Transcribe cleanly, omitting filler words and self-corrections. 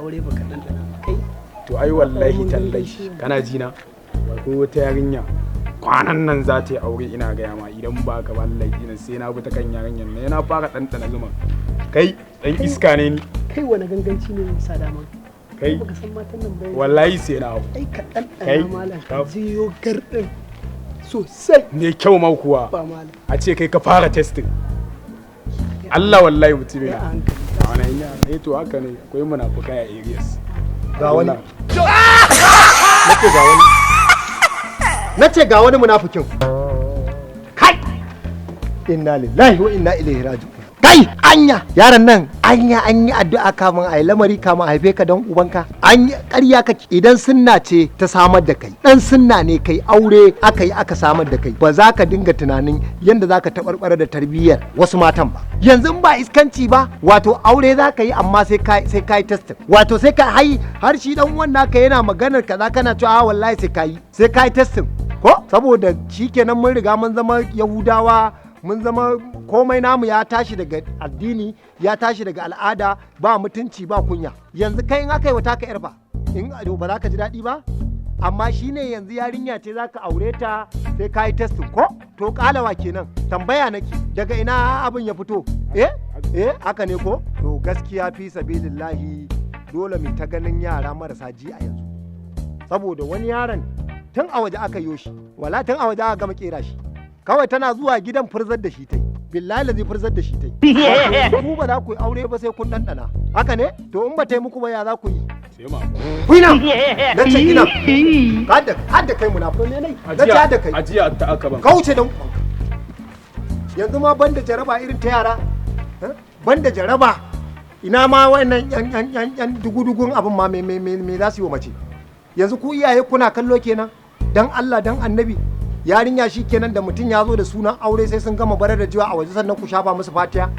aure baka ɗanɗana kai. To ai wallahi tallahi kana ji na ko wata yarinya kwanan nan za ta yi aure ina gaya ma idan ba ka wallahi ina sai na bi ta kan yarinyar ne na fara ɗanɗana zuma kai ɗan iska ne ni Kai wani ganganci ne sa dama. kai Baka san matan nan bai. wallahi sai na hau Ai ka Kai, ɗanɗana malam ka ka- jiyo garɗin sosai. ne kyau ma kuwa Ba malam. a ce kai ka fara testing Allah wallahi mutum Ya ne hankali. a wani ya to haka ne akwai munafukai a areas ga wani nace ga wani munafikin kai inna lillahi wa inna ilaihi raji'un kai anya yaran nan anya an yi addu'a kamun a yi lamari kamun a haife ka don ubanka an yi ƙarya kake idan sunna ce ta samar da kai dan sunna ne kai aure aka yi aka samar da kai ba za ka dinga tunanin yadda za ka taɓarɓara da tarbiyyar wasu matan ba yanzu in ba iskanci ba wato aure za ka yi amma sai ka yi testing wato sai ka har shi dan wannan ka yana maganar kaza kana cewa wallahi sai ka yi testing ko saboda shikenan mun riga mun zama yahudawa mun zama komai namu ya tashi daga addini ya tashi daga al'ada ba mutunci ba kunya yanzu kai in aka yi wata ka yar ba in ba za ka ji daɗi ba amma shine yanzu yarinya ce za ka aure ta sai ka yi testing ko to kalawa kenan tambaya nake daga ina abin ya fito haka ne ko to gaskiya fi sabilillahi dole mu ta ganin yara marasa ji a yanzu saboda wani yaron tun a waje aka yo shi wala tun a waje aka gama kera shi kawai tana zuwa gidan furzar da shi tai billahi lazi furzar da shi tai ku ba za ku yi aure ba sai kun dandana haka ne to in ba ta yi muku ba ya za ku yi sai ma kuina dan ce ina hadda kai munafiki ne nai dan ce hadda kai ajiya ta aka ban kauce dan yanzu ma banda jaraba irin ta yara banda jaraba ina ma wannan yan dugudugun abin ma me za su yi wa mace yanzu ku iyaye kuna kallo kenan dan Allah dan annabi yarinya shi kenan da mutum ya zo da sunan aure sai sun gama barar da jiwa a waje sannan ku shafa musu fatiya